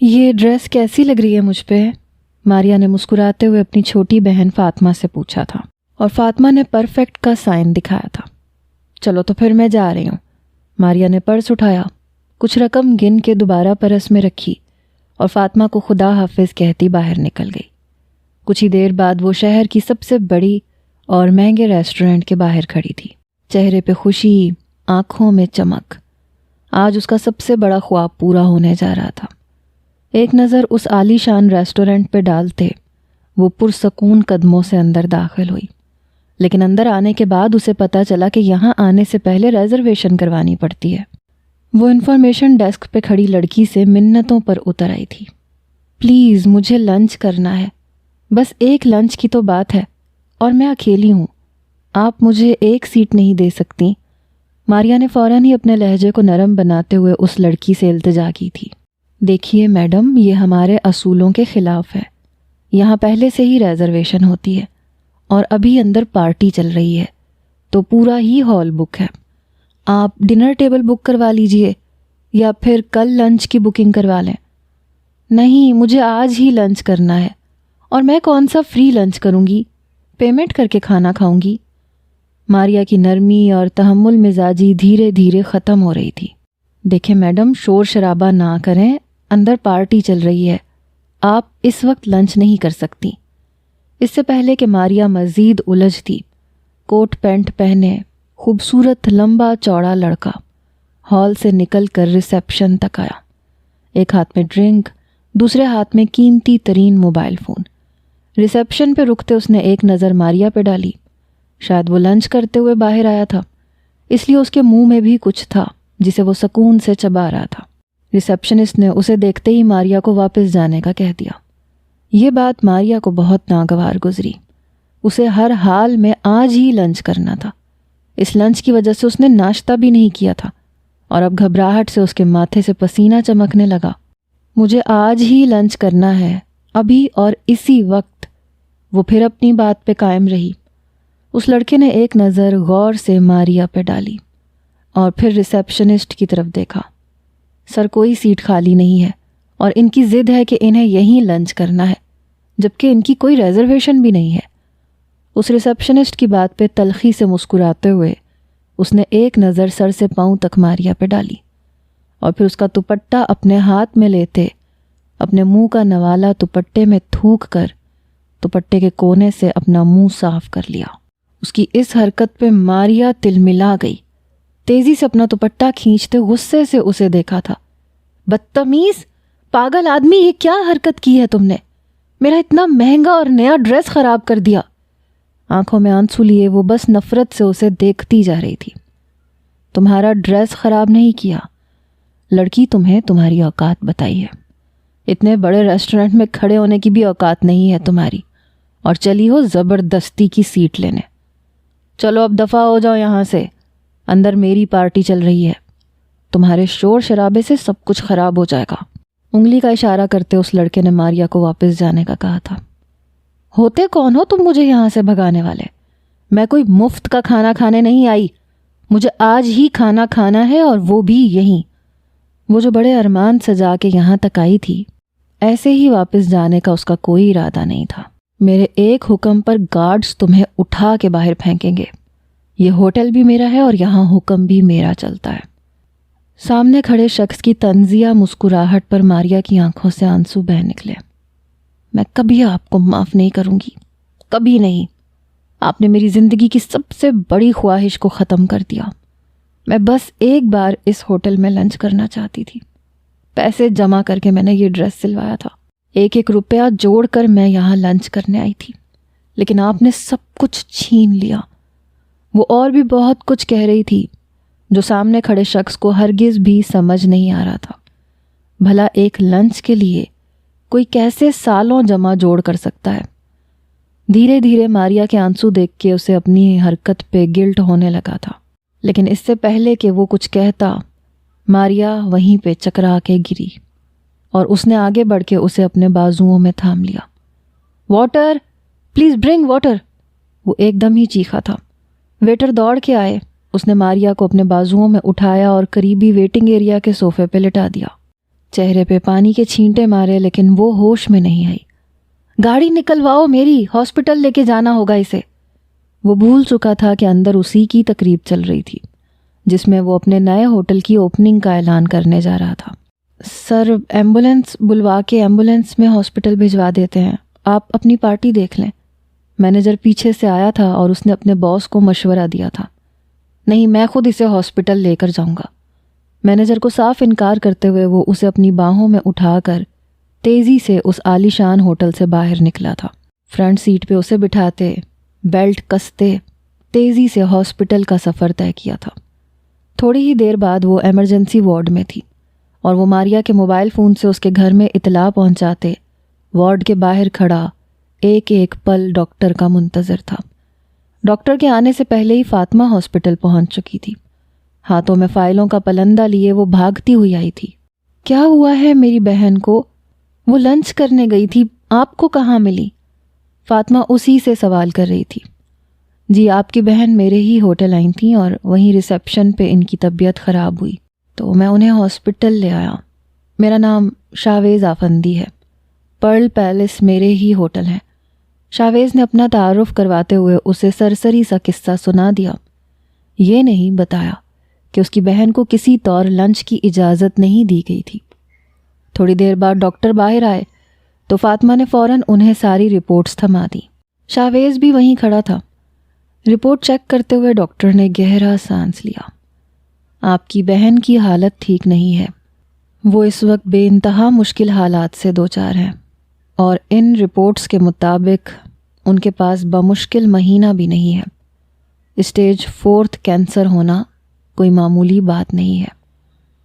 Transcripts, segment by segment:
یہ ڈریس کیسی لگ رہی ہے مجھ پہ؟ ماریا نے مسکراتے ہوئے اپنی چھوٹی بہن فاطمہ سے پوچھا تھا، اور فاطمہ نے پرفیکٹ کا سائن دکھایا تھا۔ چلو تو پھر میں جا رہی ہوں۔ ماریا نے پرس اٹھایا، کچھ رقم گن کے دوبارہ پرس میں رکھی اور فاطمہ کو خدا حافظ کہتی باہر نکل گئی۔ کچھ ہی دیر بعد وہ شہر کی سب سے بڑی اور مہنگے ریسٹورنٹ کے باہر کھڑی تھی، چہرے پہ خوشی، آنکھوں میں چمک۔ آج اس کا سب سے بڑا خواب پورا ہونے جا رہا تھا۔ ایک نظر اس عالی شان ریسٹورنٹ پہ ڈالتے وہ پرسکون قدموں سے اندر داخل ہوئی، لیکن اندر آنے کے بعد اسے پتہ چلا کہ یہاں آنے سے پہلے ریزرویشن کروانی پڑتی ہے۔ وہ انفارمیشن ڈیسک پہ کھڑی لڑکی سے منتوں پر اتر آئی تھی، پلیز مجھے لنچ کرنا ہے، بس ایک لنچ کی تو بات ہے، اور میں اکیلی ہوں، آپ مجھے ایک سیٹ نہیں دے سکتی؟ ماریا نے فوراً ہی اپنے لہجے کو نرم بناتے ہوئے اس لڑکی سے التجا کی تھی۔ دیکھیے میڈم، یہ ہمارے اصولوں کے خلاف ہے، یہاں پہلے سے ہی ریزرویشن ہوتی ہے اور ابھی اندر پارٹی چل رہی ہے تو پورا ہی ہال بک ہے۔ آپ ڈنر ٹیبل بک کروا لیجئے یا پھر کل لنچ کی بکنگ کروا لیں۔ نہیں، مجھے آج ہی لنچ کرنا ہے، اور میں کون سا فری لنچ کروں گی، پیمنٹ کر کے کھانا کھاؤں گی۔ ماریا کی نرمی اور تحمل مزاجی دھیرے دھیرے ختم ہو رہی تھی۔ دیکھیں میڈم، شور شرابہ نہ کریں، اندر پارٹی چل رہی ہے، آپ اس وقت لنچ نہیں کر سکتی۔ اس سے پہلے کہ ماریا مزید الجھتی، کوٹ پینٹ پہنے خوبصورت لمبا چوڑا لڑکا ہال سے نکل کر ریسیپشن تک آیا، ایک ہاتھ میں ڈرنک، دوسرے ہاتھ میں قیمتی ترین موبائل فون۔ ریسیپشن پہ رکتے اس نے ایک نظر ماریا پہ ڈالی، شاید وہ لنچ کرتے ہوئے باہر آیا تھا، اس لیے اس کے منہ میں بھی کچھ تھا جسے وہ سکون سے چبا رہا تھا۔ ریسیپشنسٹ نے اسے دیکھتے ہی ماریا کو واپس جانے کا کہہ دیا۔ یہ بات ماریا کو بہت ناگوار گزری، اسے ہر حال میں آج ہی لنچ کرنا تھا۔ اس لنچ کی وجہ سے اس نے ناشتہ بھی نہیں کیا تھا، اور اب گھبراہٹ سے اس کے ماتھے سے پسینہ چمکنے لگا۔ مجھے آج ہی لنچ کرنا ہے، ابھی اور اسی وقت۔ وہ پھر اپنی بات پہ قائم رہی۔ اس لڑکے نے ایک نظر غور سے ماریا پہ ڈالی اور پھر ریسیپشنسٹ کی طرف دیکھا۔ سر، کوئی سیٹ خالی نہیں ہے، اور ان کی ضد ہے کہ انہیں یہیں لنچ کرنا ہے، جبکہ ان کی کوئی ریزرویشن بھی نہیں ہے۔ اس ریسیپشنسٹ کی بات پہ تلخی سے مسکراتے ہوئے اس نے ایک نظر سر سے پاؤں تک ماریا پہ ڈالی، اور پھر اس کا دوپٹہ اپنے ہاتھ میں لیتے اپنے منہ کا نوالا دوپٹے میں تھوک کر دوپٹے کے کونے سے اپنا منہ صاف کر لیا۔ اس کی اس حرکت پہ ماریا تلملا گئی، تیزی سے اپنا دوپٹہ کھینچتے غصے سے اسے دیکھا تھا۔ بدتمیز، پاگل آدمی، یہ کیا حرکت کی ہے تم نے؟ میرا اتنا مہنگا اور نیا ڈریس خراب کر دیا۔ آنکھوں میں آنسو لیے وہ بس نفرت سے اسے دیکھتی جا رہی تھی۔ تمہارا ڈریس خراب نہیں کیا، لڑکی تمہیں تمہاری اوقات بتائی ہے۔ اتنے بڑے ریسٹورنٹ میں کھڑے ہونے کی بھی اوقات نہیں ہے تمہاری، اور چلی ہو زبردستی کی سیٹ لینے۔ چلو اب دفع ہو جاؤ یہاں سے، اندر میری پارٹی چل رہی ہے، تمہارے شور شرابے سے سب کچھ خراب ہو جائے گا۔ انگلی کا اشارہ کرتے اس لڑکے نے ماریا کو واپس جانے کا کہا تھا۔ ہوتے کون ہو تم مجھے یہاں سے بھگانے والے؟ میں کوئی مفت کا کھانا کھانے نہیں آئی، مجھے آج ہی کھانا کھانا ہے، اور وہ بھی یہیں۔ وہ جو بڑے ارمان سجا کے یہاں تک آئی تھی، ایسے ہی واپس جانے کا اس کا کوئی ارادہ نہیں تھا۔ میرے ایک حکم پر گارڈز تمہیں اٹھا کے باہر پھینکیں گے۔ یہ ہوٹل بھی میرا ہے اور یہاں حکم بھی میرا چلتا ہے۔ سامنے کھڑے شخص کی طنزیہ مسکراہٹ پر ماریا کی آنکھوں سے آنسو بہہ نکلے۔ میں کبھی آپ کو معاف نہیں کروں گی، کبھی نہیں۔ آپ نے میری زندگی کی سب سے بڑی خواہش کو ختم کر دیا۔ میں بس ایک بار اس ہوٹل میں لنچ کرنا چاہتی تھی، پیسے جمع کر کے میں نے یہ ڈریس سلوایا تھا، ایک ایک روپیہ جوڑ کر میں یہاں لنچ کرنے آئی تھی، لیکن آپ نے سب کچھ چھین لیا۔ وہ اور بھی بہت کچھ کہہ رہی تھی جو سامنے کھڑے شخص کو ہرگز بھی سمجھ نہیں آ رہا تھا۔ بھلا ایک لنچ کے لیے کوئی کیسے سالوں جمع جوڑ کر سکتا ہے؟ دھیرے دھیرے ماریا کے آنسو دیکھ کے اسے اپنی حرکت پہ گلٹ ہونے لگا تھا، لیکن اس سے پہلے کہ وہ کچھ کہتا، ماریا وہیں پہ چکرا کے گری، اور اس نے آگے بڑھ کے اسے اپنے بازوؤں میں تھام لیا۔ واٹر، پلیز برنگ واٹر، وہ ایک دم ہی چیخا تھا۔ ویٹر دوڑ کے آئے، اس نے ماریا کو اپنے بازوؤں میں اٹھایا اور قریبی ویٹنگ ایریا کے صوفے پہ لٹا دیا۔ چہرے پہ پانی کے چھینٹے مارے لیکن وہ ہوش میں نہیں آئی۔ گاڑی نکلواؤ میری، ہاسپٹل لے کے جانا ہوگا اسے۔ وہ بھول چکا تھا کہ اندر اسی کی تقریب چل رہی تھی جس میں وہ اپنے نئے ہوٹل کی اوپننگ کا اعلان کرنے جا رہا تھا۔ سر، ایمبولینس بلوا کے ایمبولینس میں ہاسپٹل بھجوا دیتے ہیں، آپ اپنی پارٹی دیکھ لیں۔ مینیجر پیچھے سے آیا تھا اور اس نے اپنے باس کو مشورہ دیا تھا۔ نہیں، میں خود اسے ہاسپٹل لے کر جاؤں گا۔ مینیجر کو صاف انکار کرتے ہوئے وہ اسے اپنی باہوں میں اٹھا کر تیزی سے اس عالی شان ہوٹل سے باہر نکلا تھا۔ فرنٹ سیٹ پہ اسے بٹھاتے، بیلٹ کستے تیزی سے ہاسپٹل کا سفر طے کیا تھا۔ تھوڑی ہی دیر بعد وہ ایمرجنسی وارڈ میں تھی اور وہ ماریا کے موبائل فون سے اس کے گھر میں اطلاع پہنچاتے وارڈ کے باہر کھڑا ایک ایک پل ڈاکٹر کا منتظر تھا۔ ڈاکٹر کے آنے سے پہلے ہی فاطمہ ہاسپٹل پہنچ چکی تھی۔ ہاتھوں میں فائلوں کا پلندہ لیے وہ بھاگتی ہوئی آئی تھی۔ کیا ہوا ہے میری بہن کو؟ وہ لنچ کرنے گئی تھی، آپ کو کہاں ملی؟ فاطمہ اسی سے سوال کر رہی تھی۔ جی، آپ کی بہن میرے ہی ہوٹل آئی تھیں اور وہیں ریسیپشن پہ ان کی طبیعت خراب ہوئی تو میں انہیں ہاسپٹل لے آیا۔ میرا نام شاویز آفندی ہے، پرل پیلس میرے ہی ہوٹل ہے۔ شاویز نے اپنا تعارف کرواتے ہوئے اسے سرسری سا قصہ سنا دیا۔ یہ نہیں بتایا کہ اس کی بہن کو کسی طور لنچ کی اجازت نہیں دی گئی تھی۔ تھوڑی دیر بعد ڈاکٹر باہر آئے تو فاطمہ نے فوراً انہیں ساری رپورٹس تھما دی۔ شاویز بھی وہیں کھڑا تھا۔ رپورٹ چیک کرتے ہوئے ڈاکٹر نے گہرا سانس لیا۔ آپ کی بہن کی حالت ٹھیک نہیں ہے، وہ اس وقت بے انتہا مشکل حالات سے دوچار ہیں اور ان رپورٹس کے مطابق ان کے پاس بمشکل مہینہ بھی نہیں ہے۔ اسٹیج 4 کینسر ہونا کوئی معمولی بات نہیں ہے۔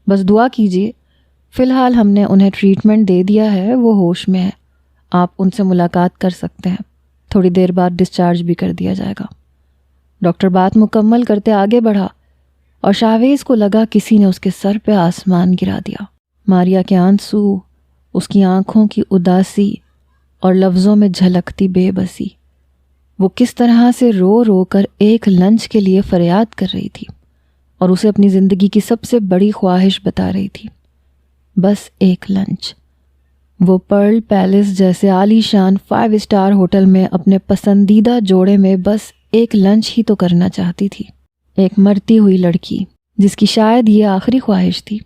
بس دعا کیجیے۔ فی الحال ہم نے انہیں ٹریٹمنٹ دے دیا ہے، وہ ہوش میں ہے، آپ ان سے ملاقات کر سکتے ہیں۔ تھوڑی دیر بعد ڈسچارج بھی کر دیا جائے گا۔ ڈاکٹر بات مکمل کرتے آگے بڑھا اور شاویز کو لگا کسی نے اس کے سر پہ آسمان گرا دیا۔ ماریا کے آنسو، اس کی آنکھوں کی اداسی اور لفظوں میں جھلکتی بے بسی، وہ کس طرح سے رو رو کر ایک لنچ کے لیے فریاد کر رہی تھی اور اسے اپنی زندگی کی سب سے بڑی خواہش بتا رہی تھی، بس ایک لنچ۔ وہ پرل پیلس جیسے عالی شان 5 اسٹار ہوٹل میں اپنے پسندیدہ جوڑے میں بس ایک لنچ ہی تو کرنا چاہتی تھی۔ ایک مرتی ہوئی لڑکی جس کی شاید یہ آخری خواہش تھی،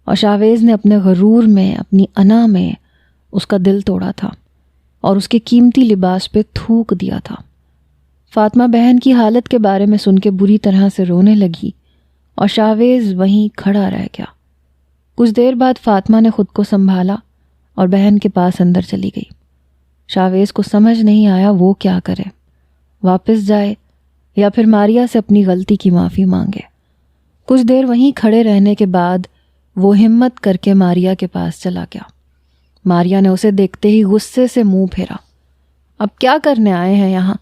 اور شاویز نے اپنے غرور میں، اپنی انا میں اس کا دل توڑا تھا اور اس کے قیمتی لباس پہ تھوک دیا تھا۔ فاطمہ بہن کی حالت کے بارے میں سن کے بری طرح سے رونے لگی اور شاویز وہیں کھڑا رہ گیا۔ کچھ دیر بعد فاطمہ نے خود کو سنبھالا اور بہن کے پاس اندر چلی گئی۔ شاویز کو سمجھ نہیں آیا وہ کیا کرے، واپس جائے یا پھر ماریا سے اپنی غلطی کی معافی مانگے۔ کچھ دیر وہیں کھڑے رہنے کے بعد وہ ہمت کر کے ماریا کے پاس چلا گیا۔ ماریا نے اسے دیکھتے ہی غصے سے منہ پھیرا۔ اب کیا کرنے آئے ہیں یہاں؟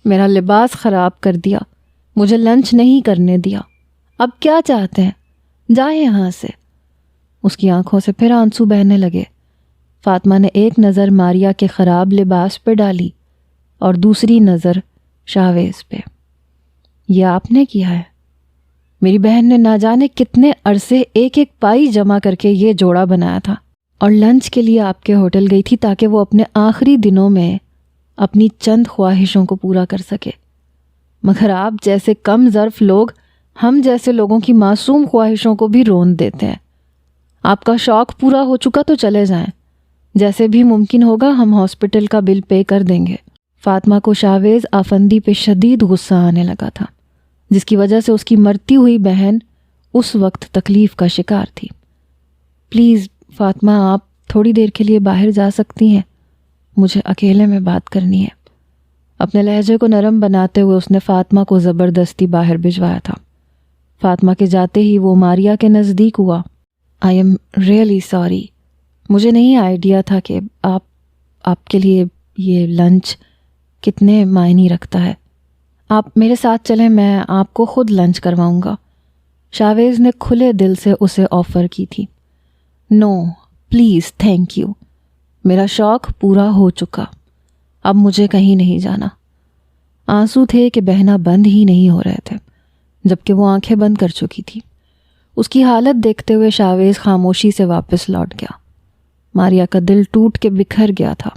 میرا لباس خراب کر دیا، مجھے لنچ نہیں کرنے دیا، اب کیا چاہتے ہیں؟ جائیں یہاں سے۔ اس کی آنکھوں سے پھر آنسو بہنے لگے۔ فاطمہ نے ایک نظر ماریا کے خراب لباس پہ ڈالی اور دوسری نظر شاویز پہ۔ یہ آپ نے کیا ہے؟ میری بہن نے نہ جانے کتنے عرصے ایک ایک پائی جمع کر کے یہ جوڑا بنایا تھا اور لنچ کے لیے آپ کے ہوٹل گئی تھی تاکہ وہ اپنے آخری دنوں میں اپنی چند خواہشوں کو پورا کر سکے، مگر آپ جیسے کم ظرف لوگ ہم جیسے لوگوں کی معصوم خواہشوں کو بھی رون دیتے ہیں۔ آپ کا شوق پورا ہو چکا تو چلے جائیں، جیسے بھی ممکن ہوگا ہم ہاسپٹل کا بل پے کر دیں گے۔ فاطمہ کو شاویز آفندی پہ شدید غصہ آنے لگا تھا، جس کی وجہ سے اس کی مرتی ہوئی بہن اس وقت تکلیف کا شکار تھی۔ پلیز فاطمہ، آپ تھوڑی دیر کے لیے باہر جا سکتی ہیں، مجھے اکیلے میں بات کرنی ہے۔ اپنے لہجے کو نرم بناتے ہوئے اس نے فاطمہ کو زبردستی باہر بھجوایا تھا۔ فاطمہ کے جاتے ہی وہ ماریا کے نزدیک ہوا۔ آئی ایم ریئلی سوری، مجھے نہیں آئیڈیا تھا کہ آپ کے لیے یہ لنچ کتنے معنی رکھتا ہے۔ آپ میرے ساتھ چلیں، میں آپ کو خود لنچ کرواؤں گا۔ شاویز نے کھلے دل سے اسے آفر کی تھی۔ نو پلیز، تھینک یو، میرا شوق پورا ہو چکا، اب مجھے کہیں نہیں جانا۔ آنسو تھے کہ بہنا بند ہی نہیں ہو رہے تھے، جبکہ وہ آنکھیں بند کر چکی تھی۔ اس کی حالت دیکھتے ہوئے شاویز خاموشی سے واپس لوٹ گیا۔ ماریا کا دل ٹوٹ کے بکھر گیا تھا۔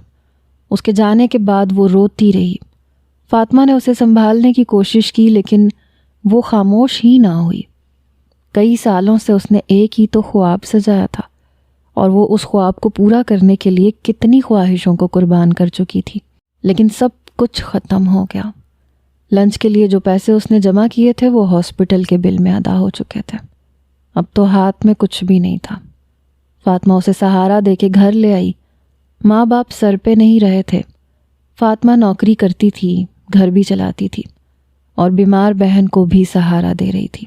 اس کے جانے کے بعد وہ روتی رہی۔ فاطمہ نے اسے سنبھالنے کی کوشش کی لیکن وہ خاموش ہی نہ ہوئی۔ کئی سالوں سے اس نے ایک ہی تو خواب سجایا تھا اور وہ اس خواب کو پورا کرنے کے لیے کتنی خواہشوں کو قربان کر چکی تھی، لیکن سب کچھ ختم ہو گیا۔ لنچ کے لیے جو پیسے اس نے جمع کیے تھے وہ ہاسپٹل کے بل میں ادا ہو چکے تھے۔ اب تو ہاتھ میں کچھ بھی نہیں تھا۔ فاطمہ اسے سہارا دے کے گھر لے آئی۔ ماں باپ سر پہ نہیں رہے تھے۔ فاطمہ نوکری کرتی تھی، گھر بھی چلاتی تھی اور بیمار بہن کو بھی سہارا دے رہی تھی۔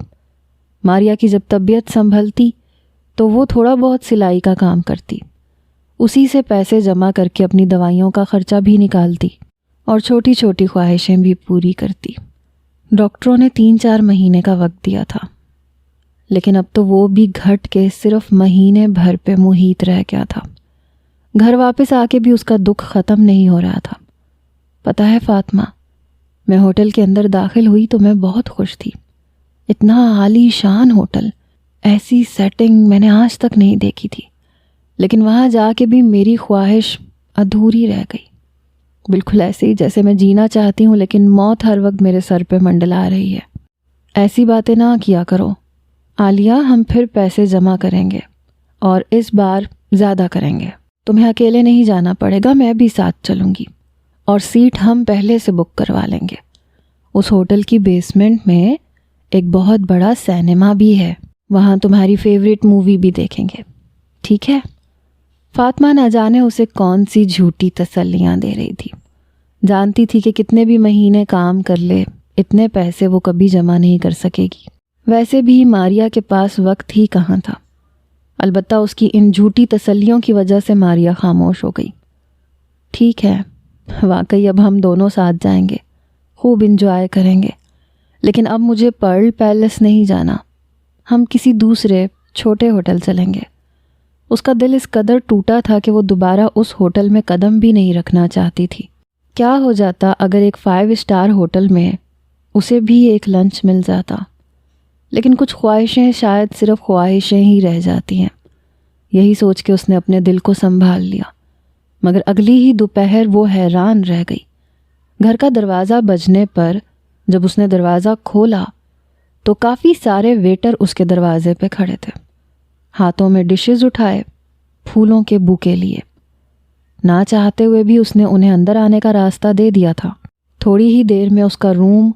ماریا کی جب طبیعت سنبھلتی تو وہ تھوڑا بہت سلائی کا کام کرتی، اسی سے پیسے جمع کر کے اپنی دوائیوں کا خرچہ بھی نکالتی اور چھوٹی چھوٹی خواہشیں بھی پوری کرتی۔ ڈاکٹروں نے 3-4 مہینے کا وقت دیا تھا، لیکن اب تو وہ بھی گھٹ کے صرف مہینے بھر پہ محیط رہ گیا تھا۔ گھر واپس آ کے بھی اس کا دکھ ختم نہیں ہو رہا تھا۔ پتہ ہے فاطمہ، میں ہوٹل کے اندر داخل ہوئی تو میں بہت خوش تھی۔ اتنا عالی شان ہوٹل، ایسی سیٹنگ میں نے آج تک نہیں دیکھی تھی، لیکن وہاں جا کے بھی میری خواہش ادھوری رہ گئی، بالکل ایسے ہی جیسے میں جینا چاہتی ہوں لیکن موت ہر وقت میرے سر پہ منڈلا رہی ہے۔ ایسی باتیں نہ کیا کرو عالیہ، ہم پھر پیسے جمع کریں گے اور اس بار زیادہ کریں گے۔ تمہیں اکیلے نہیں جانا پڑے گا، میں بھی ساتھ چلوں گی اور سیٹ ہم پہلے سے بک کروا لیں گے۔ اس ہوٹل کی بیسمنٹ میں ایک بہت بڑا سینما بھی ہے، وہاں تمہاری فیوریٹ مووی بھی دیکھیں گے، ٹھیک ہے؟ فاطمہ نہ جانے اسے کون سی جھوٹی تسلیاں دے رہی تھی۔ جانتی تھی کہ کتنے بھی مہینے کام کر لے اتنے پیسے وہ کبھی جمع نہیں کر سکے گی۔ ویسے بھی ماریا کے پاس وقت ہی کہاں تھا۔ البتہ اس کی ان جھوٹی تسلیوں کی وجہ سے ماریا خاموش ہو گئی۔ ٹھیک ہے، واقعی اب ہم دونوں ساتھ جائیں گے، خوب انجوائے کریں گے، لیکن اب مجھے پرل پیلس نہیں جانا، ہم کسی دوسرے چھوٹے ہوٹل چلیں گے۔ اس کا دل اس قدر ٹوٹا تھا کہ وہ دوبارہ اس ہوٹل میں قدم بھی نہیں رکھنا چاہتی تھی۔ کیا ہو جاتا اگر ایک 5 اسٹار ہوٹل میں اسے بھی ایک لنچ مل جاتا؟ لیکن کچھ خواہشیں شاید صرف خواہشیں ہی رہ جاتی ہیں۔ یہی سوچ کے اس نے اپنے دل کو سنبھال لیا، مگر اگلی ہی دوپہر وہ حیران رہ گئی۔ گھر کا دروازہ بجنے پر جب اس نے دروازہ کھولا تو کافی سارے ویٹر اس کے دروازے پہ کھڑے تھے، ہاتھوں میں ڈشز اٹھائے، پھولوں کے بوکے لیے۔ نہ چاہتے ہوئے بھی اس نے انہیں اندر آنے کا راستہ دے دیا تھا۔ تھوڑی ہی دیر میں اس کا روم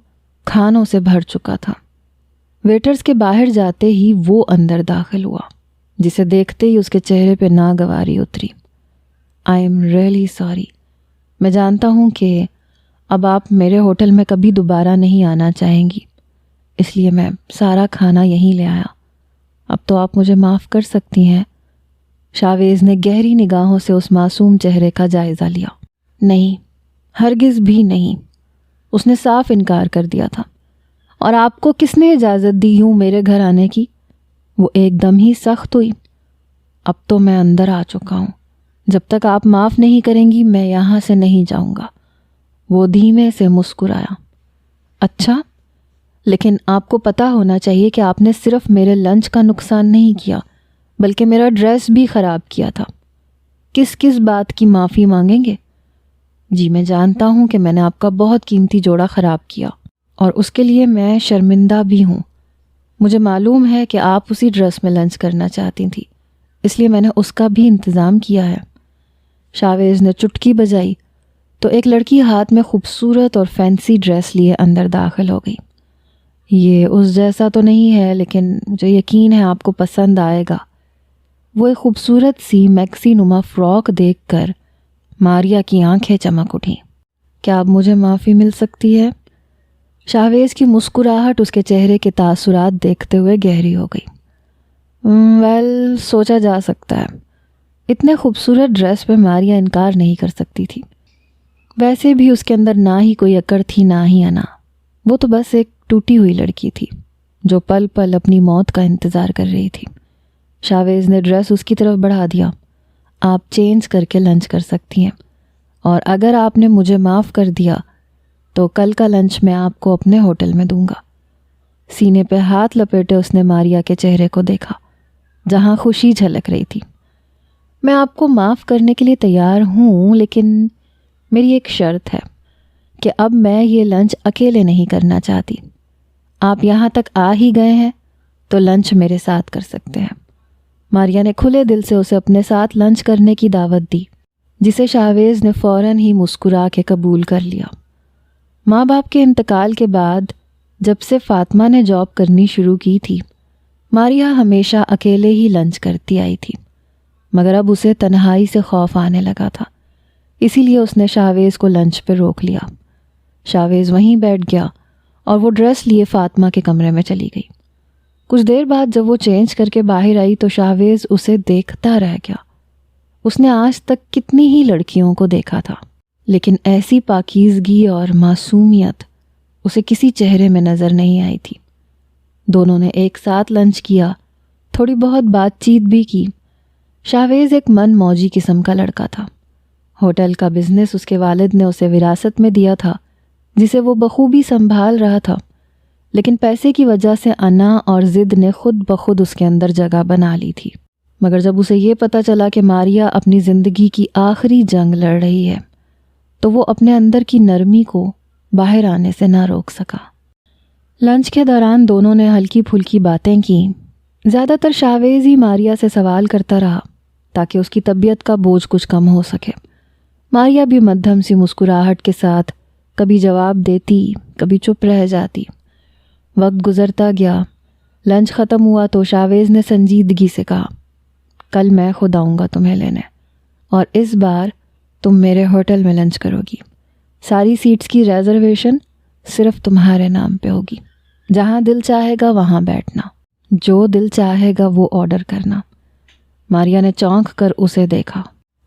کھانوں سے بھر چکا تھا۔ ویٹرز کے باہر جاتے ہی وہ اندر داخل ہوا، جسے دیکھتے ہی اس کے چہرے پہ ناگواری اتری۔ آئی ایم ریئلی سوری، میں جانتا ہوں کہ اب آپ میرے ہوٹل میں کبھی دوبارہ نہیں آنا چاہیں گی، اس لیے میں سارا کھانا یہیں لے آیا۔ اب تو آپ مجھے معاف کر سکتی ہیں۔ شاویز نے گہری نگاہوں سے اس معصوم چہرے کا جائزہ لیا۔ نہیں، ہرگز بھی نہیں، اس نے صاف انکار کر دیا تھا۔ اور آپ کو کس نے اجازت دی یوں میرے گھر آنے کی؟ وہ ایک دم ہی سخت ہوئی۔ اب تو میں اندر آ چکا ہوں، جب تک آپ معاف نہیں کریں گی میں یہاں سے نہیں جاؤں گا۔ وہ دھیمے سے مسکرایا۔ اچھا، لیکن آپ کو پتہ ہونا چاہیے کہ آپ نے صرف میرے لنچ کا نقصان نہیں کیا بلکہ میرا ڈریس بھی خراب کیا تھا۔ کس کس بات کی معافی مانگیں گے؟ جی میں جانتا ہوں کہ میں نے آپ کا بہت قیمتی جوڑا خراب کیا اور اس کے لیے میں شرمندہ بھی ہوں۔ مجھے معلوم ہے کہ آپ اسی ڈریس میں لنچ کرنا چاہتی تھی، اس لیے میں نے اس کا بھی انتظام کیا ہے۔ شاویز نے چٹکی بجائی تو ایک لڑکی ہاتھ میں خوبصورت اور فینسی ڈریس لیے اندر داخل ہو گئی۔ یہ اس جیسا تو نہیں ہے لیکن مجھے یقین ہے آپ کو پسند آئے گا۔ وہ ایک خوبصورت سی میکسی نما فراک دیکھ کر ماریا کی آنکھیں چمک اٹھیں۔ کیا اب مجھے معافی مل سکتی ہے؟ شاویز کی مسکراہٹ اس کے چہرے کے تاثرات دیکھتے ہوئے گہری ہو گئی۔ ویل، سوچا جا سکتا ہے۔ اتنے خوبصورت ڈریس پہ ماریا انکار نہیں کر سکتی تھی۔ ویسے بھی اس کے اندر نہ ہی کوئی اکڑ تھی نہ ہی انا، وہ تو بس ایک ٹوٹی ہوئی لڑکی تھی جو پل پل اپنی موت کا انتظار کر رہی تھی۔ شاویز نے ڈریس اس کی طرف بڑھا دیا۔ آپ چینج کر کے لنچ کر سکتی ہیں، اور اگر آپ نے مجھے معاف کر دیا تو کل کا لنچ میں آپ کو اپنے ہوٹل میں دوں گا۔ سینے پہ ہاتھ لپیٹے اس نے ماریا کے چہرے کو دیکھا جہاں خوشی جھلک رہی تھی۔ میں آپ کو معاف کرنے کے لیے تیار ہوں، لیکن میری ایک شرط ہے کہ اب میں یہ لنچ اکیلے نہیں کرنا چاہتی۔ آپ یہاں تک آ ہی گئے ہیں تو لنچ میرے ساتھ کر سکتے ہیں۔ ماریا نے کھلے دل سے اسے اپنے ساتھ لنچ کرنے کی دعوت دی، جسے شاویز نے فوراً ہی مسکرا کے قبول کر لیا۔ ماں باپ کے انتقال کے بعد جب سے فاطمہ نے جاب کرنی شروع کی تھی، ماریا ہمیشہ اکیلے ہی لنچ کرتی آئی تھی، مگر اب اسے تنہائی سے خوف آنے لگا تھا، اسی لیے اس نے شاویز کو لنچ پہ روک لیا۔ شاویز وہیں بیٹھ گیا اور وہ ڈریس لیے فاطمہ کے کمرے میں چلی گئی۔ کچھ دیر بعد جب وہ چینج کر کے باہر آئی تو شاویز اسے دیکھتا رہ گیا۔ اس نے آج تک کتنی ہی لڑکیوں کو دیکھا تھا، لیکن ایسی پاکیزگی اور معصومیت اسے کسی چہرے میں نظر نہیں آئی تھی۔ دونوں نے ایک ساتھ لنچ کیا، تھوڑی بہت بات چیت بھی کی۔ شاویز ایک من موجی قسم کا لڑکا تھا۔ ہوٹل کا بزنس اس کے والد نے اسے وراثت میں دیا تھا، جسے وہ بخوبی سنبھال رہا تھا، لیکن پیسے کی وجہ سے انا اور ضد نے خود بخود اس کے اندر جگہ بنا لی تھی۔ مگر جب اسے یہ پتہ چلا کہ ماریا اپنی زندگی کی آخری جنگ لڑ رہی ہے تو وہ اپنے اندر کی نرمی کو باہر آنے سے نہ روک سکا۔ لنچ کے دوران دونوں نے ہلکی پھلکی باتیں کی۔ زیادہ تر شاویز ہی ماریا سے سوال کرتا رہا تاکہ اس کی طبیعت کا بوجھ کچھ کم ہو سکے۔ ماریا بھی مدھم سی مسکراہٹ کے ساتھ کبھی جواب دیتی، کبھی چپ رہ جاتی۔ وقت گزرتا گیا۔ لنچ ختم ہوا تو شاویز نے سنجیدگی سے کہا، کل میں خود آؤں گا تمہیں لینے، اور اس بار تم میرے ہوٹل میں لنچ کرو گی۔ ساری سیٹس کی ریزرویشن صرف تمہارے نام پہ ہوگی۔ جہاں دل چاہے گا وہاں بیٹھنا، جو دل چاہے گا وہ آرڈر کرنا۔ ماریا نے چونک کر اسے دیکھا۔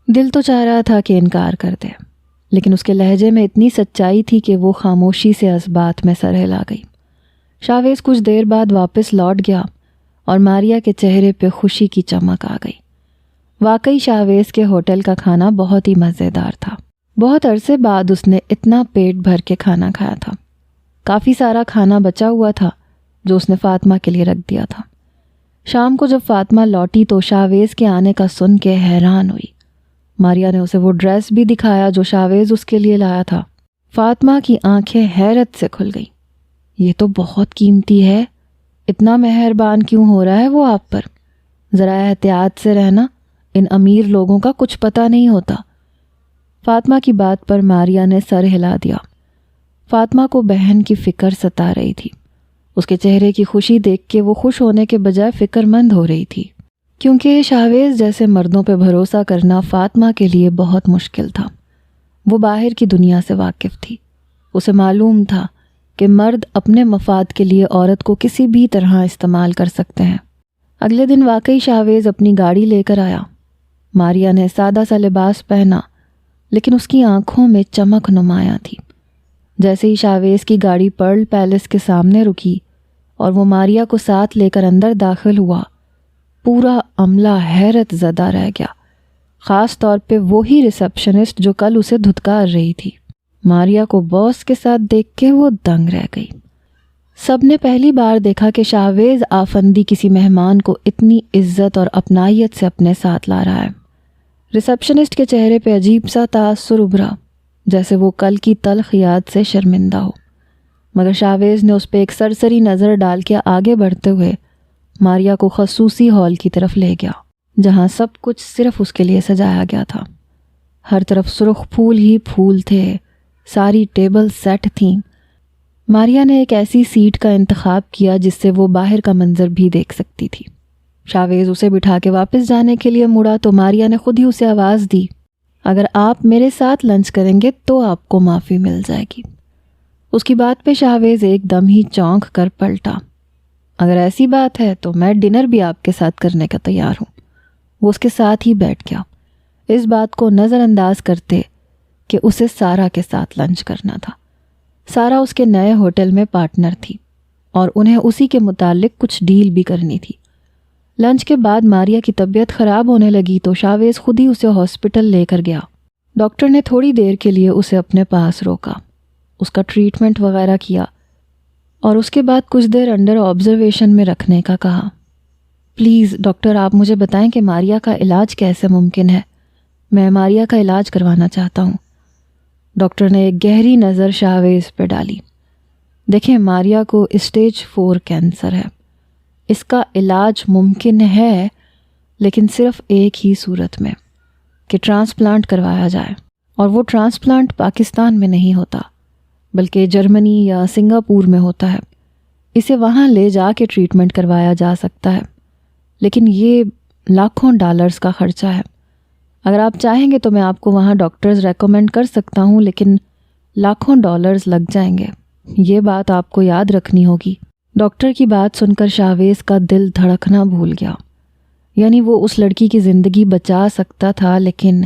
دل تو چاہ رہا تھا کہ انکار کر دے، لیکن اس کے لہجے میں اتنی سچائی تھی کہ وہ خاموشی سے اس بات میں سر ہلا گئی۔ شاویز کچھ دیر بعد واپس لوٹ گیا اور ماریا کے چہرے پہ خوشی کی چمک آ گئی۔ واقعی شاویز کے ہوٹل کا کھانا بہت ہی مزیدار تھا۔ بہت عرصے بعد اس نے اتنا پیٹ بھر کے کھانا کھایا تھا۔ کافی سارا کھانا بچا ہوا تھا جو اس نے فاطمہ کے لیے رکھ دیا تھا۔ شام کو جب فاطمہ لوٹی تو شاویز کے آنے کا سن کے حیران ہوئی۔ ماریا نے اسے وہ ڈریس بھی دکھایا جو شاویز اس کے لیے لایا تھا۔ فاطمہ کی آنکھیں حیرت سے کھل گئیں۔ یہ تو بہت قیمتی ہے، اتنا مہربان کیوں ہو رہا ہے وہ آپ پر؟ ذرا احتیاط سے رہنا، ان امیر لوگوں کا کچھ پتہ نہیں ہوتا۔ فاطمہ کی بات پر ماریا نے سر ہلا دیا۔ فاطمہ کو بہن کی فکر ستا رہی تھی۔ اس کے چہرے کی خوشی دیکھ کے وہ خوش ہونے کے بجائے فکر مند ہو رہی تھی، کیونکہ شاویز جیسے مردوں پہ بھروسہ کرنا فاطمہ کے لیے بہت مشکل تھا۔ وہ باہر کی دنیا سے واقف تھی۔ اسے معلوم تھا کہ مرد اپنے مفاد کے لیے عورت کو کسی بھی طرح استعمال کر سکتے ہیں۔ اگلے دن واقعی شاویز اپنی گاڑی لے کر آیا۔ ماریا نے سادہ سا لباس پہنا، لیکن اس کی آنکھوں میں چمک نمایاں تھی۔ جیسے ہی شاویز کی گاڑی پرل پیلس کے سامنے رکی اور وہ ماریا کو ساتھ لے کر اندر داخل ہوا، پورا عملہ حیرت زدہ رہ گیا، خاص طور پہ وہی ریسپشنسٹ جو کل اسے دھتکار رہی تھی۔ ماریا کو باس کے ساتھ دیکھ کے وہ دنگ رہ گئی۔ سب نے پہلی بار دیکھا کہ شاویز آفندی کسی مہمان کو اتنی عزت اور اپنائیت سے اپنے ساتھ لا رہا ہے۔ ریسپشنسٹ کے چہرے پہ عجیب سا تاثر ابھرا، جیسے وہ کل کی تلخ یاد سے شرمندہ ہو، مگر شاویز نے اس پہ ایک سرسری نظر ڈال کے آگے بڑھتے ہوئے ماریا کو خصوصی ہال کی طرف لے گیا، جہاں سب کچھ صرف اس کے لیے سجایا گیا تھا۔ ہر طرف سرخ پھول ہی پھول تھے، ساری ٹیبل سیٹ تھیں۔ ماریا نے ایک ایسی سیٹ کا انتخاب کیا جس سے وہ باہر کا منظر بھی دیکھ سکتی تھی۔ شاویز اسے بٹھا کے واپس جانے کے لیے مڑا تو ماریا نے خود ہی اسے آواز دی، اگر آپ میرے ساتھ لنچ کریں گے تو آپ کو معافی مل جائے گی۔ اس کی بات پہ شاویز ایک دم ہی چونک کر پلٹا۔ اگر ایسی بات ہے تو میں ڈنر بھی آپ کے ساتھ کرنے کا تیار ہوں۔ وہ اس کے ساتھ ہی بیٹھ گیا، اس بات کو نظر انداز کرتے کہ اسے سارا کے ساتھ لنچ کرنا تھا۔ سارا اس کے نئے ہوٹل میں پارٹنر تھی اور انہیں اسی کے متعلق کچھ ڈیل بھی کرنی تھی۔ لنچ کے بعد ماریا کی طبیعت خراب ہونے لگی تو شاویز خود ہی اسے ہاسپٹل لے کر گیا۔ ڈاکٹر نے تھوڑی دیر کے لیے اسے اپنے پاس روکا، اس کا ٹریٹمنٹ وغیرہ کیا اور اس کے بعد کچھ دیر انڈر آبزرویشن میں رکھنے کا کہا۔ پلیز ڈاکٹر، آپ مجھے بتائیں کہ ماریا کا علاج کیسے ممکن ہے؟ میں ماریا کا علاج کروانا چاہتا ہوں۔ ڈاکٹر نے ایک گہری نظر شاہویز پہ ڈالی۔ دیکھیں، ماریا کو اسٹیج 4 کینسر ہے۔ اس کا علاج ممکن ہے، لیکن صرف ایک ہی صورت میں، کہ ٹرانسپلانٹ کروایا جائے، اور وہ ٹرانسپلانٹ پاکستان میں نہیں ہوتا بلکہ جرمنی یا سنگاپور میں ہوتا ہے۔ اسے وہاں لے جا کے ٹریٹمنٹ کروایا جا سکتا ہے، لیکن یہ لاکھوں ڈالرز کا خرچہ ہے۔ اگر آپ چاہیں گے تو میں آپ کو وہاں ڈاکٹرز ریکمینڈ کر سکتا ہوں، لیکن لاکھوں ڈالرز لگ جائیں گے، یہ بات آپ کو یاد رکھنی ہوگی۔ ڈاکٹر کی بات سن کر شاہویز کا دل دھڑکنا بھول گیا۔ یعنی وہ اس لڑکی کی زندگی بچا سکتا تھا، لیکن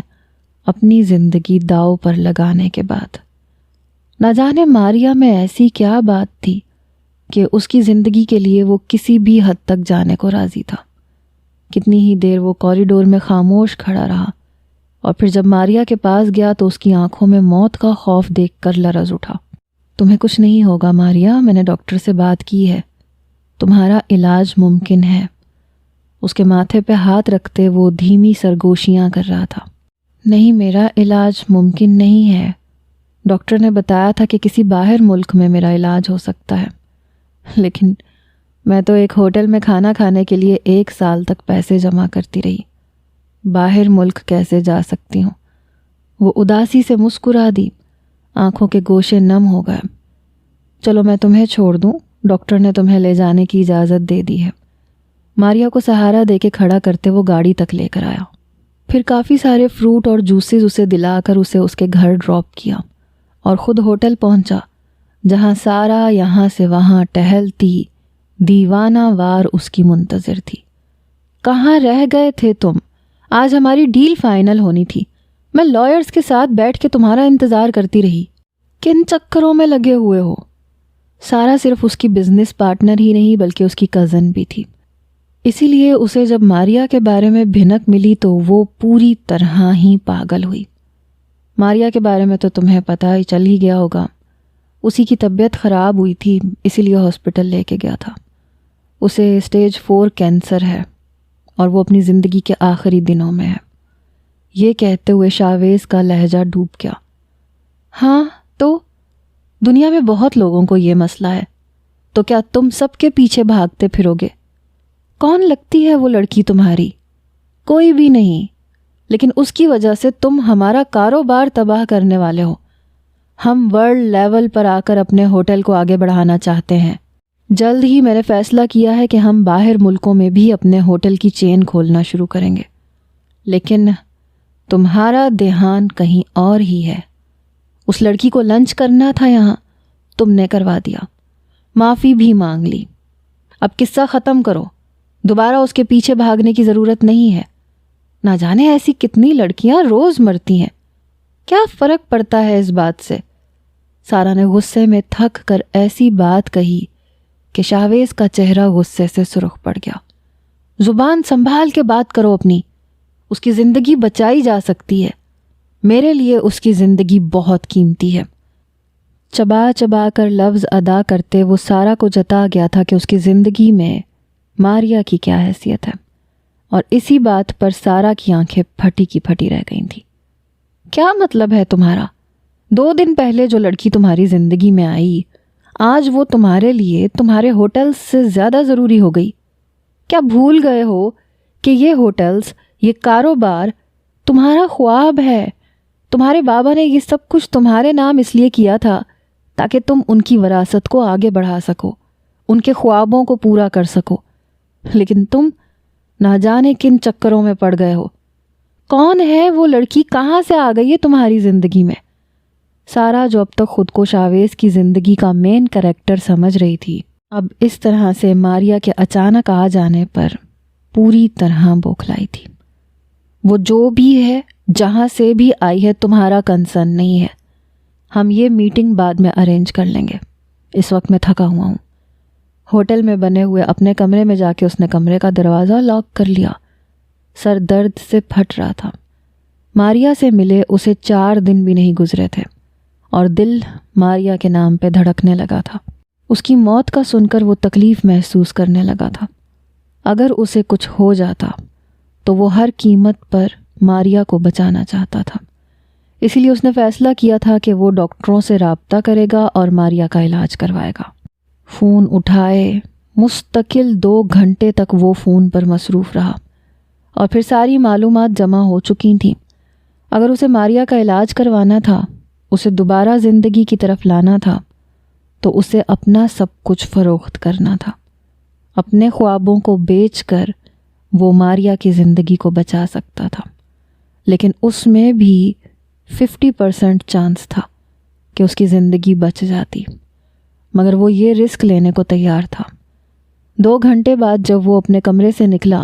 اپنی زندگی داؤ پر لگانے کے بعد۔ نہ جانے ماریا میں ایسی کیا بات تھی کہ اس کی زندگی کے لیے وہ کسی بھی حد تک جانے کو راضی تھا۔ کتنی ہی دیر وہ کوریڈور میں خاموش کھڑا رہا، اور پھر جب ماریا کے پاس گیا تو اس کی آنکھوں میں موت کا خوف دیکھ کر لرز اٹھا۔ تمہیں کچھ نہیں ہوگا ماریا، میں نے ڈاکٹر سے بات کی ہے، تمہارا علاج ممکن ہے۔ اس کے ماتھے پہ ہاتھ رکھتے وہ دھیمی سرگوشیاں کر رہا تھا۔ نہیں، میرا علاج ممکن نہیں ہے۔ ڈاکٹر نے بتایا تھا کہ کسی باہر ملک میں میرا علاج ہو سکتا ہے، لیکن میں تو ایک ہوٹل میں کھانا کھانے کے لیے 1 سال تک پیسے جمع کرتی رہی، باہر ملک کیسے جا سکتی ہوں؟ وہ اداسی سے مسکرا دی، آنکھوں کے گوشے نم ہو گئے۔ چلو میں تمہیں چھوڑ دوں، ڈاکٹر نے تمہیں لے جانے کی اجازت دے دی ہے۔ ماریا کو سہارا دے کے کھڑا کرتے وہ گاڑی تک لے کر آیا، پھر کافی سارے فروٹ اور جوسز اسے دلا کر اسے اس کے گھر ڈراپ کیا، اور خود ہوٹل پہنچا، جہاں سارا یہاں سے وہاں ٹہلتی دیوانہ وار اس کی منتظر تھی۔ کہاں رہ گئے تھے تم؟ آج ہماری ڈیل فائنل ہونی تھی، میں لائرز کے ساتھ بیٹھ کے تمہارا انتظار کرتی رہی، کن چکروں میں لگے ہوئے ہو؟ سارا صرف اس کی بزنس پارٹنر ہی نہیں بلکہ اس کی کزن بھی تھی، اسی لیے اسے جب ماریا کے بارے میں بھنک ملی تو وہ پوری طرح ہی پاگل ہوئی۔ ماریا کے بارے میں تو تمہیں پتہ ہی چل ہی گیا ہوگا، اسی کی طبیعت خراب ہوئی تھی، اسی لیے ہاسپٹل لے کے گیا تھا۔ اسے اسٹیج 4 کینسر ہے، اور وہ اپنی زندگی کے آخری دنوں میں ہے۔ یہ کہتے ہوئے شاہویز کا لہجہ ڈوب گیا۔ ہاں تو دنیا میں بہت لوگوں کو یہ مسئلہ ہے، تو کیا تم سب کے پیچھے بھاگتے پھرو گے؟ کون لگتی ہے وہ لڑکی تمہاری؟ کوئی بھی نہیں، لیکن اس کی وجہ سے تم ہمارا کاروبار تباہ کرنے والے ہو۔ ہم ورلڈ لیول پر آ کر اپنے ہوٹل کو آگے بڑھانا چاہتے ہیں۔ جلد ہی میں نے فیصلہ کیا ہے کہ ہم باہر ملکوں میں بھی اپنے ہوٹل کی چین کھولنا شروع کریں گے، لیکن تمہارا دھیان کہیں اور ہی ہے۔ اس لڑکی کو لنچ کرنا تھا یہاں، تم نے کروا دیا، معافی بھی مانگ لی۔ اب قصہ ختم کرو، دوبارہ اس کے پیچھے بھاگنے کی ضرورت نہیں ہے۔ نہ جانے ایسی کتنی لڑکیاں روز مرتی ہیں، کیا فرق پڑتا ہے اس بات سے؟ سارا نے غصے میں تھک کر ایسی بات کہی کہ شاہویز کا چہرہ غصے سے سرخ پڑ گیا۔ زبان سنبھال کے بات کرو اپنی، اس کی زندگی بچائی جا سکتی ہے، میرے لیے اس کی زندگی بہت قیمتی ہے۔ چبا چبا کر لفظ ادا کرتے وہ سارا کو جتا گیا تھا کہ اس کی زندگی میں ماریا کی کیا حیثیت ہے، اور اسی بات پر سارا کی آنکھیں پھٹی کی پھٹی رہ گئی تھیں۔ کیا مطلب ہے تمہارا؟ 2 دن پہلے جو لڑکی تمہاری زندگی میں آئی، آج وہ تمہارے لیے تمہارے ہوٹل سے زیادہ ضروری ہو گئی۔ کیا بھول گئے ہو کہ یہ ہوٹلز، یہ کاروبار تمہارا خواب ہے؟ تمہارے بابا نے یہ سب کچھ تمہارے نام اس لیے کیا تھا تاکہ تم ان کی وراثت کو آگے بڑھا سکو، ان کے خوابوں کو پورا کر سکو، لیکن تم نہ جانے کن چکروں میں پڑ گئے ہو۔ کون ہے وہ لڑکی؟ کہاں سے آ گئی ہے تمہاری زندگی میں؟ سارا جو اب تک خود کو شاہویز کی زندگی کا مین کریکٹر سمجھ رہی تھی، اب اس طرح سے ماریا کے اچانک آ جانے پر پوری طرح بوکھلائی تھی۔ وہ جو بھی ہے، جہاں سے بھی آئی ہے، تمہارا کنسرن نہیں ہے۔ ہم یہ میٹنگ بعد میں ارینج کر لیں گے، اس وقت میں تھکا ہوا ہوں۔ ہوٹل میں بنے ہوئے اپنے کمرے میں جا کے اس نے کمرے کا دروازہ لاک کر لیا۔ سر درد سے پھٹ رہا تھا۔ ماریا سے ملے اسے 4 دن بھی نہیں گزرے تھے، اور دل ماریا کے نام پہ دھڑکنے لگا تھا۔ اس کی موت کا سن کر وہ تکلیف محسوس کرنے لگا تھا۔ اگر اسے کچھ ہو جاتا تو وہ ہر قیمت پر ماریا کو بچانا چاہتا تھا، اسی لیے اس نے فیصلہ کیا تھا کہ وہ ڈاکٹروں سے رابطہ کرے گا اور ماریا کا علاج کروائے گا۔ فون اٹھائے، مستقل 2 گھنٹے تک وہ فون پر مصروف رہا اور پھر ساری معلومات جمع ہو چکی تھیں۔ اگر اسے ماریا کا علاج کروانا تھا، اسے دوبارہ زندگی کی طرف لانا تھا، تو اسے اپنا سب کچھ فروخت کرنا تھا۔ اپنے خوابوں کو بیچ کر وہ ماریا کی زندگی کو بچا سکتا تھا، لیکن اس میں بھی 50% چانس تھا کہ اس کی زندگی بچ جاتی، مگر وہ یہ رسک لینے کو تیار تھا۔ 2 گھنٹے بعد جب وہ اپنے کمرے سے نکلا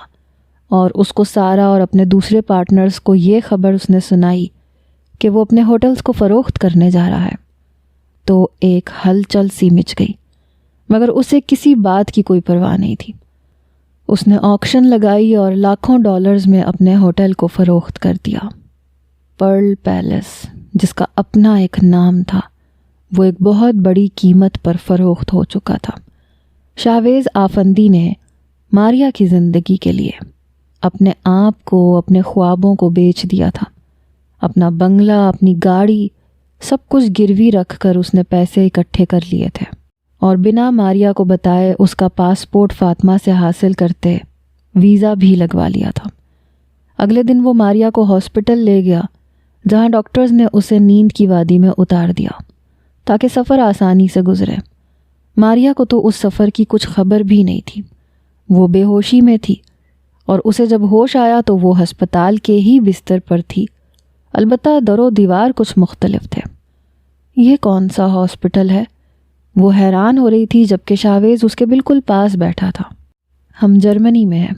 اور اس کو سارا اور اپنے دوسرے پارٹنرز کو یہ خبر اس نے سنائی کہ وہ اپنے ہوٹلز کو فروخت کرنے جا رہا ہے، تو ایک ہلچل سی مچ گئی، مگر اسے کسی بات کی کوئی پرواہ نہیں تھی۔ اس نے آکشن لگائی اور لاکھوں ڈالرز میں اپنے ہوٹل کو فروخت کر دیا۔ پرل پیلیس، جس کا اپنا ایک نام تھا، وہ ایک بہت بڑی قیمت پر فروخت ہو چکا تھا۔ شاویز آفندی نے ماریا کی زندگی کے لیے اپنے آپ کو، اپنے خوابوں کو بیچ دیا تھا۔ اپنا بنگلہ، اپنی گاڑی، سب کچھ گروی رکھ کر اس نے پیسے اکٹھے کر لیے تھے اور بنا ماریا کو بتائے اس کا پاسپورٹ فاطمہ سے حاصل کرتے ویزا بھی لگوا لیا تھا۔ اگلے دن وہ ماریا کو ہاسپٹل لے گیا، جہاں ڈاکٹرز نے اسے نیند کی وادی میں اتار دیا تاکہ سفر آسانی سے گزرے۔ ماریا کو تو اس سفر کی کچھ خبر بھی نہیں تھی، وہ بے ہوشی میں تھی، اور اسے جب ہوش آیا تو وہ ہسپتال کے ہی بستر پر تھی، البتہ در و دیوار کچھ مختلف تھے۔ یہ کون سا ہاسپٹل ہے؟ وہ حیران ہو رہی تھی، جبکہ شاویز اس کے بالکل پاس بیٹھا تھا۔ ہم جرمنی میں ہیں،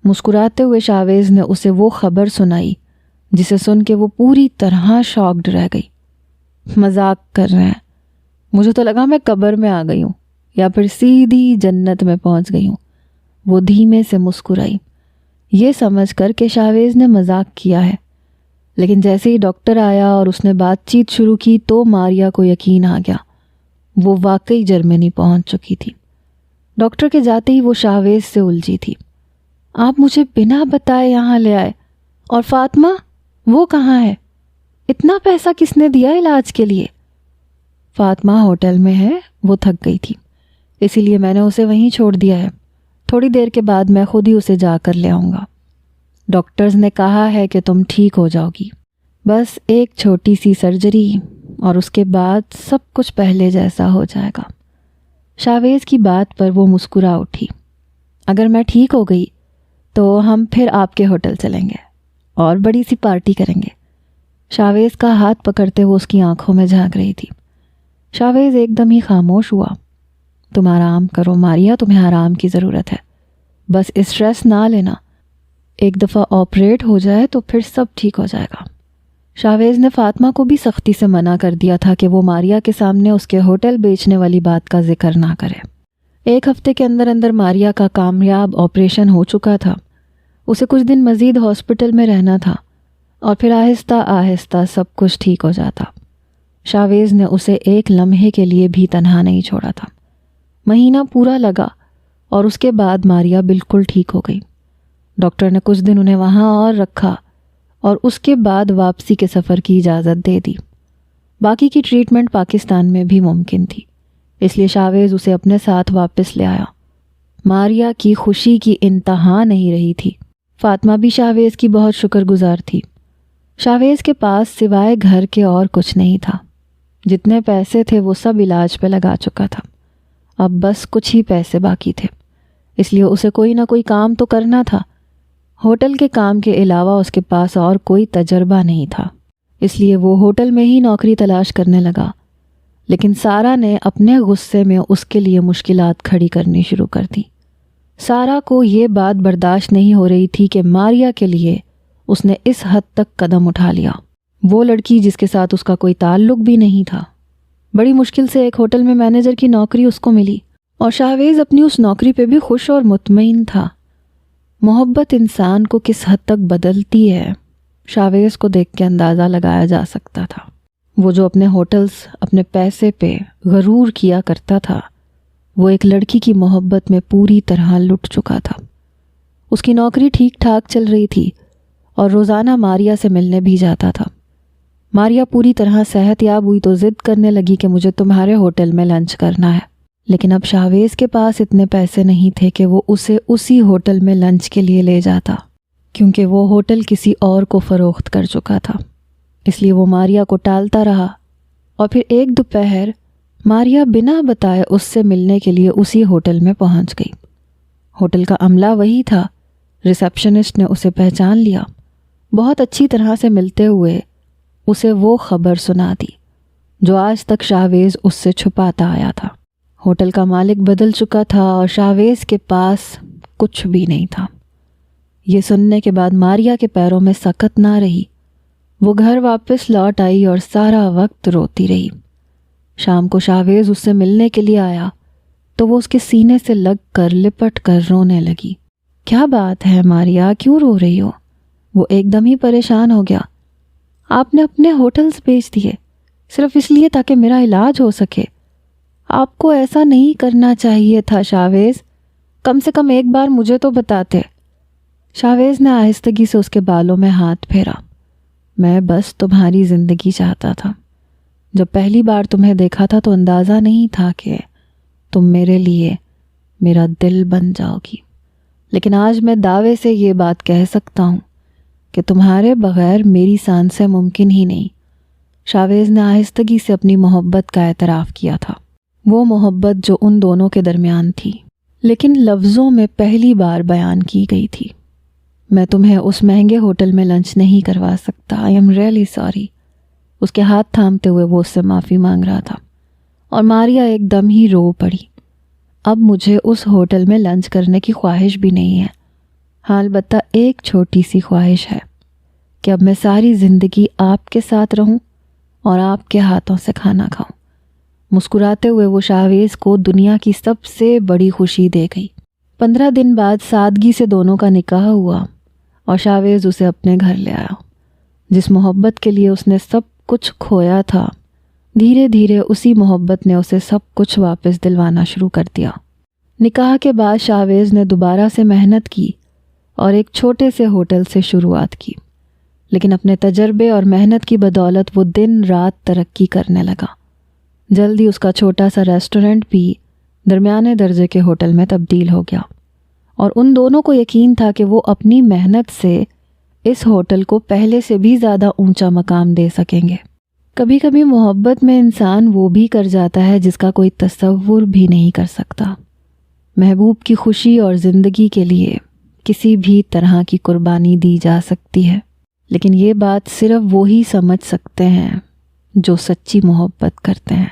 مسکراتے ہوئے شاویز نے اسے وہ خبر سنائی جسے سن کے وہ پوری طرح شاکڈ رہ گئی۔ مذاق کر رہے ہیں؟ مجھے تو لگا میں قبر میں آ گئی ہوں یا پھر سیدھی جنت میں پہنچ گئی ہوں۔ وہ دھیمے سے مسکرائی، یہ سمجھ کر کہ شاویز نے مذاق کیا ہے، لیکن جیسے ہی ڈاکٹر آیا اور اس نے بات چیت شروع کی تو ماریا کو یقین آ گیا، وہ واقعی جرمنی پہنچ چکی تھی۔ ڈاکٹر کے جاتے ہی وہ شاویز سے الجھی تھی۔ آپ مجھے بنا بتائے یہاں لے آئے، اور فاطمہ وہ کہاں ہے؟ اتنا پیسہ کس نے دیا علاج کے لیے؟ فاطمہ ہوٹل میں ہے، وہ تھک گئی تھی، اسی لیے میں نے اسے وہیں چھوڑ دیا ہے، تھوڑی دیر کے بعد میں خود ہی اسے جا کر لے آؤں گا۔ ڈاکٹرز نے کہا ہے کہ تم ٹھیک ہو جاؤ گی، بس ایک چھوٹی سی سرجری اور اس کے بعد سب کچھ پہلے جیسا ہو جائے گا۔ شاویز کی بات پر وہ مسکرا اٹھی۔ اگر میں ٹھیک ہو گئی تو ہم پھر آپ کے ہوٹل چلیں گے اور بڑی سی پارٹی کریں گے۔ شاویز کا ہاتھ پکڑتے وہ اس کی آنکھوں میں جھانک رہی تھی۔ شاویز ایک دم ہی خاموش ہوا۔ تم آرام کرو ماریا، تمہیں آرام کی ضرورت ہے، بس اسٹریس نہ لینا، ایک دفعہ آپریٹ ہو جائے تو پھر سب ٹھیک ہو جائے گا۔ شاویز نے فاطمہ کو بھی سختی سے منع کر دیا تھا کہ وہ ماریا کے سامنے اس کے ہوٹل بیچنے والی بات کا ذکر نہ کرے۔ 1 ہفتے کے اندر اندر ماریا کا کامیاب آپریشن ہو چکا تھا۔ اسے کچھ دن مزید ہاسپٹل میں رہنا تھا اور پھر آہستہ آہستہ سب کچھ ٹھیک ہو جاتا۔ شاویز نے اسے ایک لمحے کے لیے بھی تنہا نہیں چھوڑا تھا۔ مہینہ پورا لگا اور اس کے بعد ماریا بالکل ٹھیک ہو گئی۔ ڈاکٹر نے کچھ دن انہیں وہاں اور رکھا اور اس کے بعد واپسی کے سفر کی اجازت دے دی۔ باقی کی ٹریٹمنٹ پاکستان میں بھی ممکن تھی، اس لیے شاویز اسے اپنے ساتھ واپس لے آیا۔ ماریا کی خوشی کی انتہا نہیں رہی تھی۔ فاطمہ بھی شاویز کی بہت شکر گزار تھی۔ شاویز کے پاس سوائے گھر کے اور کچھ نہیں تھا۔ جتنے پیسے تھے وہ سب علاج پہ لگا چکا تھا، اب بس کچھ ہی پیسے باقی تھے، اس لیے اسے کوئی نہ کوئی کام تو کرنا تھا۔ ہوٹل کے کام کے علاوہ اس کے پاس اور کوئی تجربہ نہیں تھا، اس لیے وہ ہوٹل میں ہی نوکری تلاش کرنے لگا۔ لیکن سارا نے اپنے غصے میں اس کے لیے مشکلات کھڑی کرنی شروع کر دی۔ سارا کو یہ بات برداشت نہیں ہو رہی تھی کہ ماریا کے لیے اس نے اس حد تک قدم اٹھا لیا، وہ لڑکی جس کے ساتھ اس کا کوئی تعلق بھی نہیں تھا۔ بڑی مشکل سے ایک ہوٹل میں مینیجر کی نوکری اس کو ملی اور شاویز اپنی اس نوکری پہ بھی خوش اور مطمئن تھا۔ محبت انسان کو کس حد تک بدلتی ہے، شاویز کو دیکھ کے اندازہ لگایا جا سکتا تھا۔ وہ جو اپنے ہوٹلز، اپنے پیسے پہ غرور کیا کرتا تھا، وہ ایک لڑکی کی محبت میں پوری طرح لٹ چکا تھا۔ اس کی نوکری ٹھیک ٹھاک چل رہی تھی اور روزانہ ماریا سے ملنے بھی جاتا تھا۔ ماریا پوری طرح صحت یاب ہوئی تو ضد کرنے لگی کہ مجھے تمہارے ہوٹل میں لنچ کرنا ہے، لیکن اب شاویز کے پاس اتنے پیسے نہیں تھے کہ وہ اسے اسی ہوٹل میں لنچ کے لیے لے جاتا، کیونکہ وہ ہوٹل کسی اور کو فروخت کر چکا تھا۔ اس لیے وہ ماریا کو ٹالتا رہا، اور پھر ایک دوپہر ماریا بنا بتائے اس سے ملنے کے لیے اسی ہوٹل میں پہنچ گئی۔ ہوٹل کا عملہ وہی تھا۔ ریسیپشنسٹ نے اسے پہچان لیا۔ بہت اچھی طرح سے ملتے ہوئے اسے وہ خبر سنا دی جو آج تک شاویز اس سے چھپاتا آیا تھا۔ ہوٹل کا مالک بدل چکا تھا اور شاویز کے پاس کچھ بھی نہیں تھا۔ یہ سننے کے بعد ماریا کے پیروں میں سکت نہ رہی۔ وہ گھر واپس لوٹ آئی اور سارا وقت روتی رہی۔ شام کو شاویز اس سے ملنے کے لیے آیا تو وہ اس کے سینے سے لگ کر لپٹ کر رونے لگی۔ کیا بات ہے ماریا، کیوں رو رہی ہو؟ وہ ایک دم ہی پریشان ہو گیا۔ آپ نے اپنے ہوٹلز بیچ دیے صرف اس لیے تاکہ میرا علاج ہو سکے۔ آپ کو ایسا نہیں کرنا چاہیے تھا شاویز، کم سے کم ایک بار مجھے تو بتاتے۔ شاویز نے آہستگی سے اس کے بالوں میں ہاتھ پھیرا۔ میں بس تمہاری زندگی چاہتا تھا۔ جب پہلی بار تمہیں دیکھا تھا تو اندازہ نہیں تھا کہ تم میرے لیے میرا دل بن جاؤ گی، لیکن آج میں دعوے سے یہ بات کہہ سکتا ہوں کہ تمہارے بغیر میری سانسیں ممکن ہی نہیں۔ شاویز نے آہستگی سے اپنی محبت کا اعتراف کیا تھا، وہ محبت جو ان دونوں کے درمیان تھی لیکن لفظوں میں پہلی بار بیان کی گئی تھی۔ میں تمہیں اس مہنگے ہوٹل میں لنچ نہیں کروا سکتا، آئی ایم ریئلی سوری۔ اس کے ہاتھ تھامتے ہوئے وہ اس سے معافی مانگ رہا تھا اور ماریا ایک دم ہی رو پڑی۔ اب مجھے اس ہوٹل میں لنچ کرنے کی خواہش بھی نہیں ہے، ہاں البتہ ایک چھوٹی سی خواہش ہے کہ اب میں ساری زندگی آپ کے ساتھ رہوں اور آپ کے ہاتھوں سے کھانا کھاؤں۔ مسکراتے ہوئے وہ شاویز کو دنیا کی سب سے بڑی خوشی دے گئی۔ 15 دن بعد سادگی سے دونوں کا نکاح ہوا اور شاویز اسے اپنے گھر لے آیا۔ جس محبت کے لیے اس نے سب کچھ کھویا تھا، دھیرے دھیرے اسی محبت نے اسے سب کچھ واپس دلوانا شروع کر دیا۔ نکاح کے بعد شاویز نے دوبارہ سے محنت کی اور ایک چھوٹے سے ہوٹل سے شروعات کی، لیکن اپنے تجربے اور محنت کی بدولت وہ دن رات ترقی کرنے لگا۔ جلدی اس کا چھوٹا سا ریسٹورنٹ بھی درمیانے درجے کے ہوٹل میں تبدیل ہو گیا، اور ان دونوں کو یقین تھا کہ وہ اپنی محنت سے اس ہوٹل کو پہلے سے بھی زیادہ اونچا مقام دے سکیں گے۔ کبھی کبھی محبت میں انسان وہ بھی کر جاتا ہے جس کا کوئی تصور بھی نہیں کر سکتا۔ محبوب کی خوشی اور زندگی کے لیے کسی بھی طرح کی قربانی دی جا سکتی ہے، لیکن یہ بات صرف وہی سمجھ سکتے ہیں جو سچی محبت کرتے ہیں۔